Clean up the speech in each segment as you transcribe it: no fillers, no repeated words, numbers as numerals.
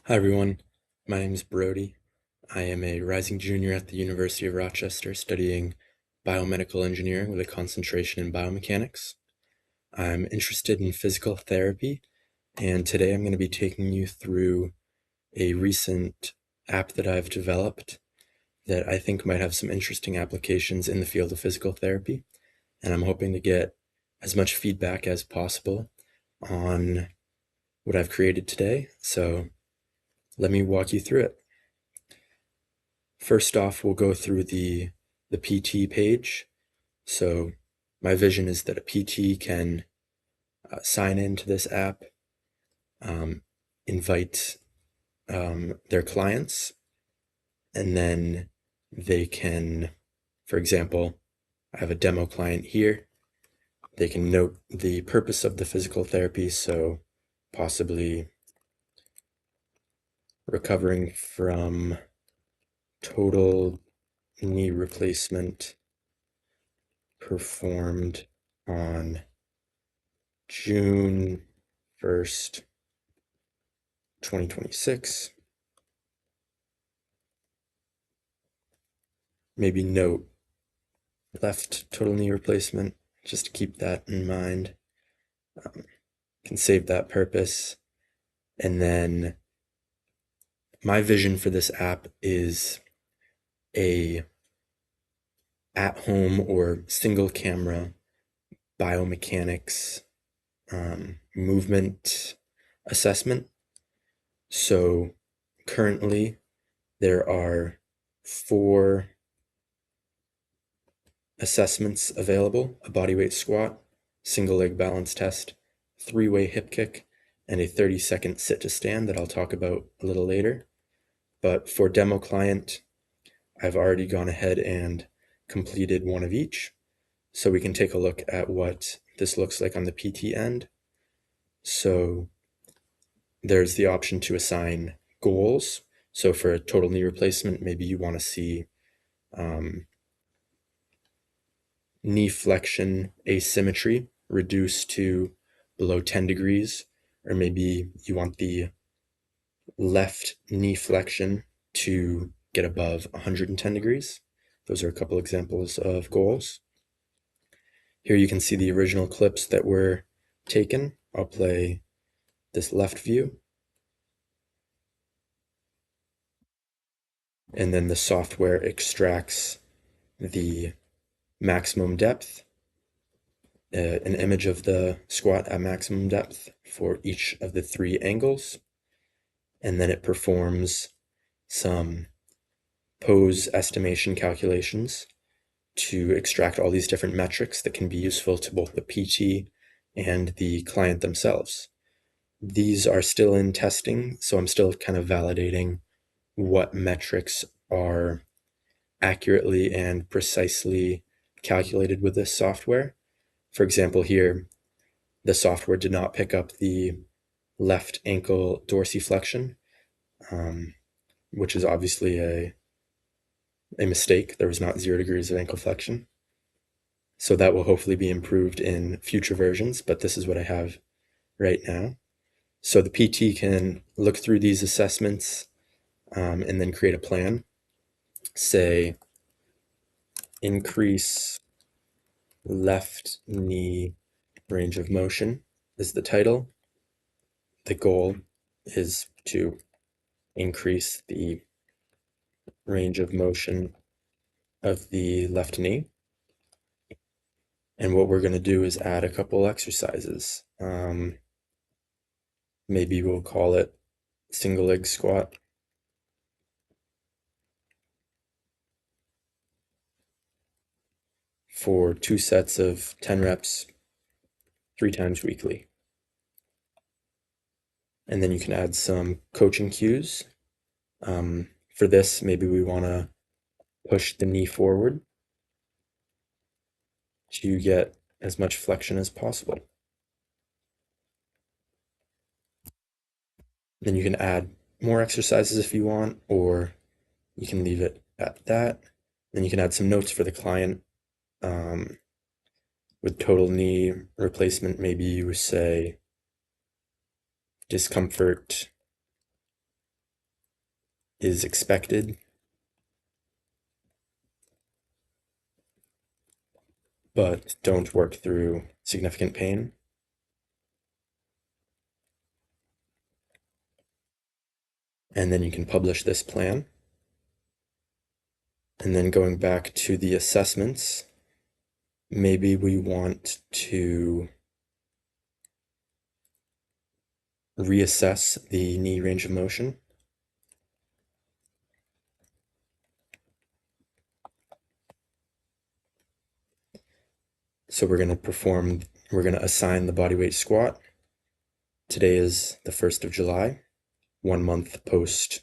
Hi everyone, my name is Brody. I am a rising junior at the University of Rochester studying biomedical engineering with a concentration in biomechanics. I'm interested in physical therapy, and today I'm going to be taking you through a recent app that I've developed that I think might have some interesting applications in the field of physical therapy, and I'm hoping to get as much feedback as possible on what I've created today. So let me walk you through it. First off, we'll go through the PT page. So my vision is that a PT can sign into this app, invite their clients, and then they can, for example, I have a demo client here. They can note the purpose of the physical therapy, so possibly recovering from total knee replacement performed on June 1st, 2026. Maybe note left total knee replacement, just to keep that in mind. Can save that purpose. And then my vision for this app is a at-home or single camera biomechanics movement assessment. So currently there are 4 assessments available: a bodyweight squat, single leg balance test, 3-way hip kick, and a 30-second sit to stand that I'll talk about a little later. But for demo client, I've already gone ahead and completed one of each. So we can take a look at what this looks like on the PT end. So there's the option to assign goals. So for a total knee replacement, maybe you want to see knee flexion asymmetry reduced to below 10 degrees, or maybe you want the left knee flexion to get above 110 degrees. Those are a couple examples of goals. Here you can see the original clips that were taken. I'll play this left view. And then the software extracts the maximum depth, an image of the squat at maximum depth for each of the 3 angles. And then it performs some pose estimation calculations to extract all these different metrics that can be useful to both the PT and the client themselves. These are still in testing, so I'm still kind of validating what metrics are accurately and precisely calculated with this software. For example, here, the software did not pick up the left ankle dorsiflexion, which is obviously a mistake. There was not 0 degrees of ankle flexion. So that will hopefully be improved in future versions, but this is what I have right now. So the PT can look through these assessments and then create a plan. Say, increase left knee range of motion is the title. The goal is to increase the range of motion of the left knee. And what we're going to do is add a couple exercises. Maybe we'll call it single leg squat. For 2 sets of 10 reps, 3 times weekly. And then you can add some coaching cues. For this, maybe we want to push the knee forward to get as much flexion as possible. Then you can add more exercises if you want, or you can leave it at that. Then you can add some notes for the client. With total knee replacement, maybe you say discomfort is expected, but don't work through significant pain. And then you can publish this plan. And then going back to the assessments, maybe we want to reassess the knee range of motion. So we're going to assign the bodyweight squat. Today is the 1st of July, 1 month post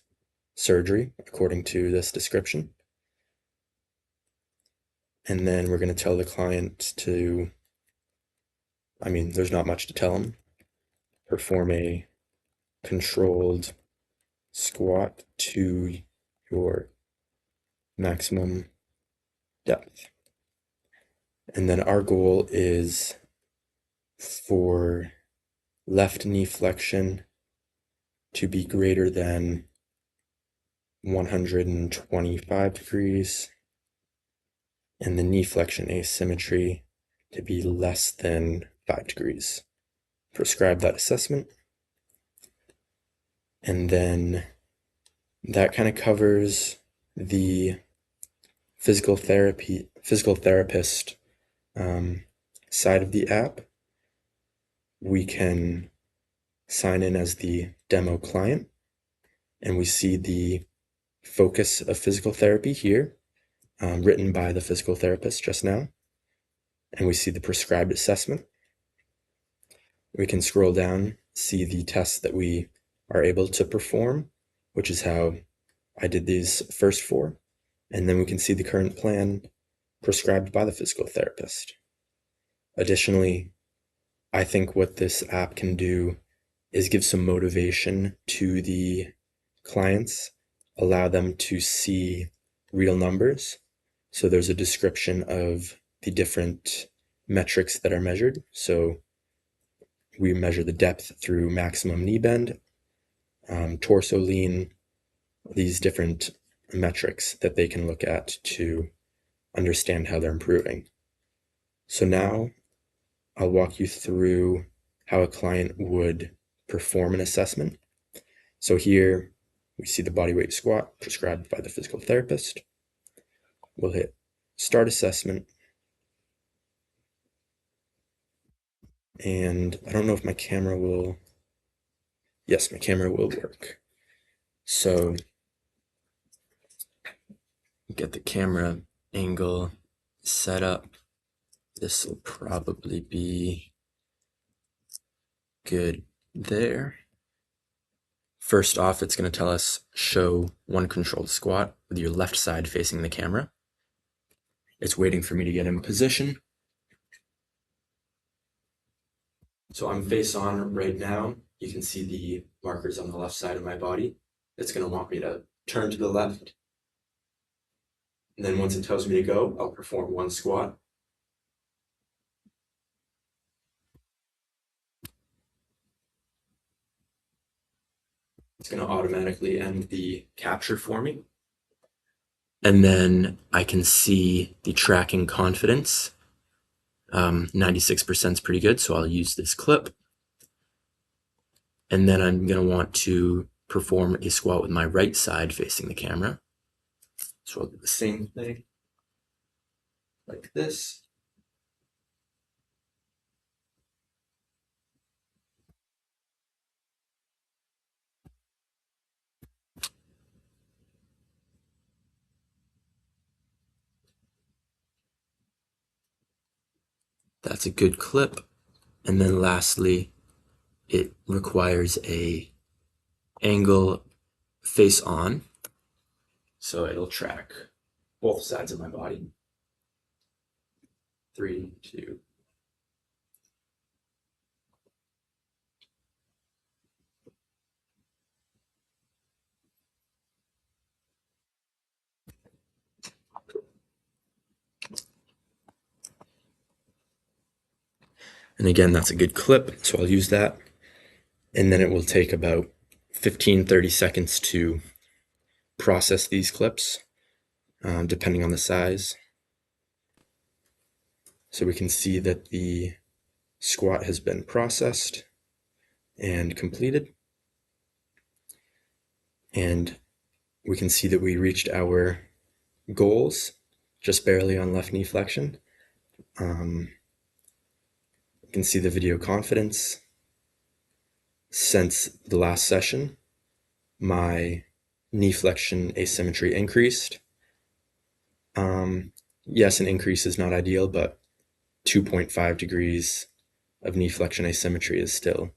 surgery, according to this description. And then we're going to tell the client to, there's not much to tell them, perform a controlled squat to your maximum depth. And then our goal is for left knee flexion to be greater than 125 degrees and the knee flexion asymmetry to be less than 5 degrees. Prescribe that assessment. And then that kind of covers the physical therapist side of the app. We can sign in as the demo client, and we see the focus of physical therapy here, written by the physical therapist just now, and we see the prescribed assessment. We can scroll down, see the tests that we are able to perform, which is how I did these first 4, and then we can see the current plan prescribed by the physical therapist. Additionally, I think what this app can do is give some motivation to the clients, allow them to see real numbers. So there's a description of the different metrics that are measured. So we measure the depth through maximum knee bend, torso lean, these different metrics that they can look at to understand how they're improving. So now I'll walk you through how a client would perform an assessment. So here we see the bodyweight squat prescribed by the physical therapist. We'll hit start assessment. And I don't know if my camera will, yes, my camera will work. So get the camera angle set up. This will probably be good there. First off, it's going to tell us show one controlled squat with your left side facing the camera. It's waiting for me to get in position. So I'm face on right now. You can see the markers on the left side of my body. It's going to want me to turn to the left. And then once it tells me to go, I'll perform one squat. It's going to automatically end the capture for me. And then I can see the tracking confidence. 96% is pretty good, so I'll use this clip. And then I'm going to want to perform a squat with my right side facing the camera. So I'll do the same thing, like this. That's a good clip. And then lastly, it requires a angle face on. So it'll track both sides of my body. 3, 2. And again, that's a good clip, so I'll use that. And then it will take about 15, 30 seconds to process these clips depending on the size. So we can see that the squat has been processed and completed. And we can see that we reached our goals just barely on left knee flexion. You can see the video confidence. Since the last session, my knee flexion asymmetry increased. Yes, an increase is not ideal, but 2.5 degrees of knee flexion asymmetry is still,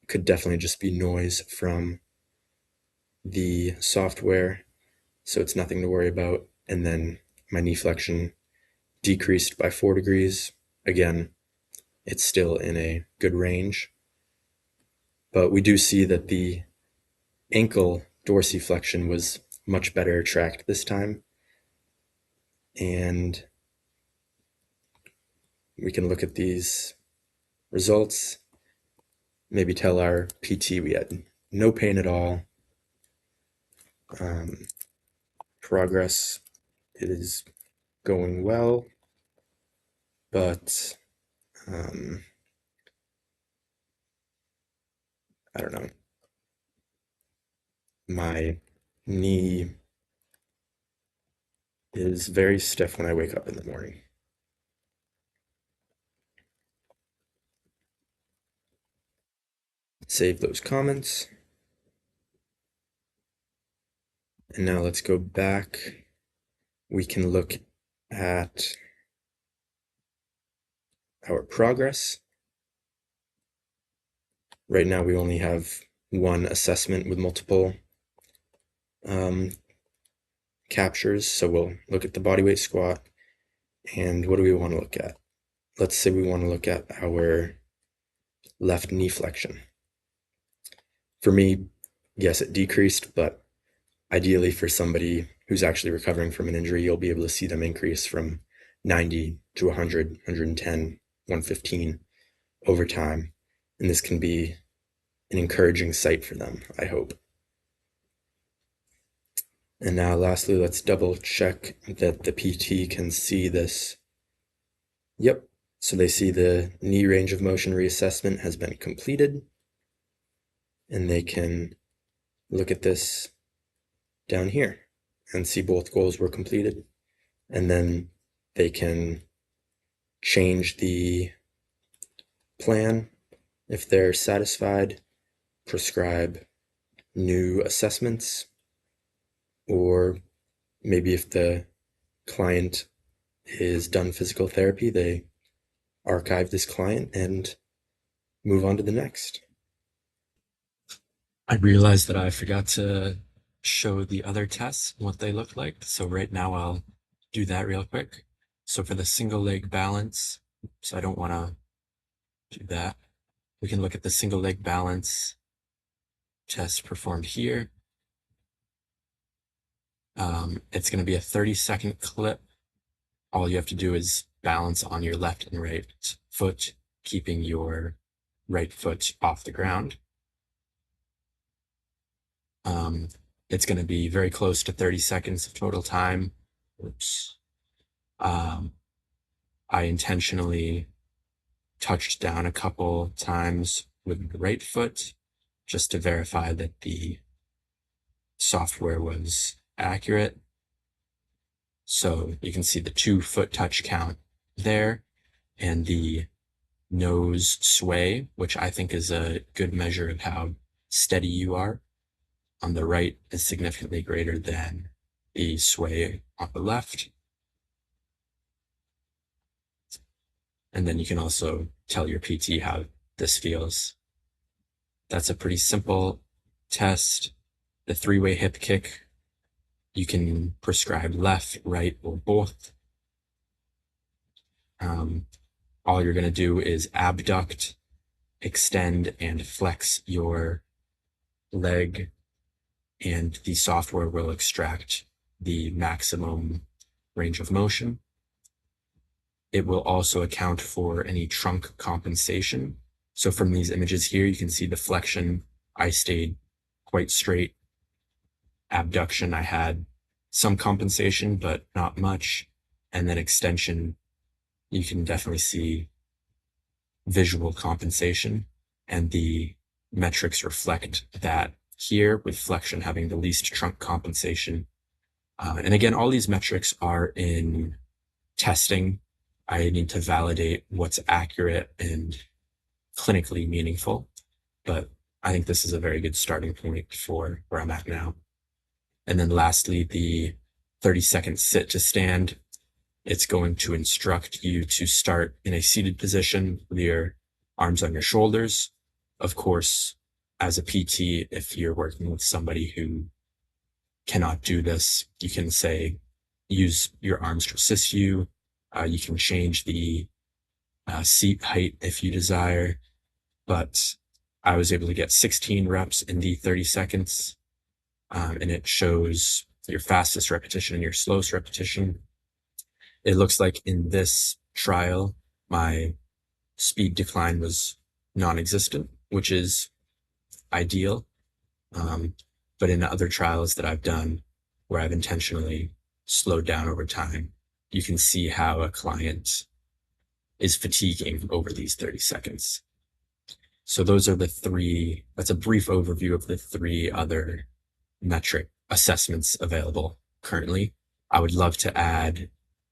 could definitely just be noise from the software, so it's nothing to worry about. And then my knee flexion decreased by 4 degrees. Again, it's still in a good range, but we do see that the ankle dorsiflexion was much better tracked this time. And we can look at these results, maybe tell our PT we had no pain at all. Progress, it is going well, but I don't know. My knee is very stiff when I wake up in the morning. Save those comments. And now let's go back. We can look at our progress. Right now we only have one assessment with multiple captures. So we'll look at the bodyweight squat. And what do we want to look at? Let's say we want to look at our left knee flexion. For me, yes, it decreased, but ideally for somebody who's actually recovering from an injury, you'll be able to see them increase from 90 to 100, 110, 115 over time. And this can be an encouraging sight for them, I hope. And now lastly, let's double check that the PT can see this. Yep, so they see the knee range of motion reassessment has been completed. And they can look at this down here and see both goals were completed. And then they can change the plan if they're satisfied, prescribe new assessments, or maybe if the client is done physical therapy, they archive this client and move on to the next. I realized that I forgot to show the other tests, what they look like. So right now I'll do that real quick. So for the single leg balance, so I don't want to do that. We can look at the single leg balance test performed here. It's going to be a 30-second clip. All you have to do is balance on your left and right foot, keeping your right foot off the ground. It's going to be very close to 30 seconds of total time. Oops. I intentionally touched down a couple times with the right foot just to verify that the software was accurate. So you can see the 2-foot touch count there and the nose sway, which I think is a good measure of how steady you are. On the right is significantly greater than the sway on the left. And then you can also tell your PT how this feels. That's a pretty simple test. The 3-way hip kick, you can prescribe left, right, or both. All you're going to do is abduct, extend, and flex your leg, and the software will extract the maximum range of motion. It will also account for any trunk compensation. So from these images here, you can see the flexion, I stayed quite straight. abduction, I had some compensation, but not much. And then extension, you can definitely see visual compensation, and the metrics reflect that here, with flexion having the least trunk compensation. And again, all these metrics are in testing. I need to validate what's accurate and clinically meaningful, but I think this is a very good starting point for where I'm at now. And then lastly, the 30-second sit to stand. It's going to instruct you to start in a seated position with your arms on your shoulders. Of course, as a PT, if you're working with somebody who cannot do this, you can say, use your arms to assist you. You can change the seat height if you desire, but I was able to get 16 reps in the 30 seconds, and it shows your fastest repetition and your slowest repetition. It looks like in this trial, my speed decline was non-existent, which is ideal. But in other trials that I've done where I've intentionally slowed down over time, you can see how a client is fatiguing over these 30 seconds. So those are that's a brief overview of the 3 other metric assessments available currently. I would love to add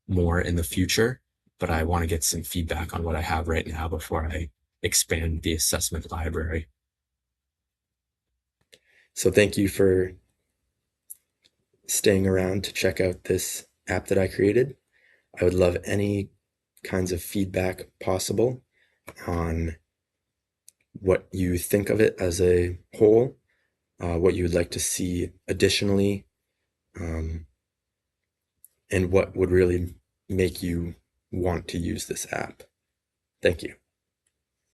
more in the future, but I want to get some feedback on what I have right now before I expand the assessment library. So thank you for staying around to check out this app that I created. I would love any kinds of feedback possible on what you think of it as a whole, what you would like to see additionally, and what would really make you want to use this app. Thank you.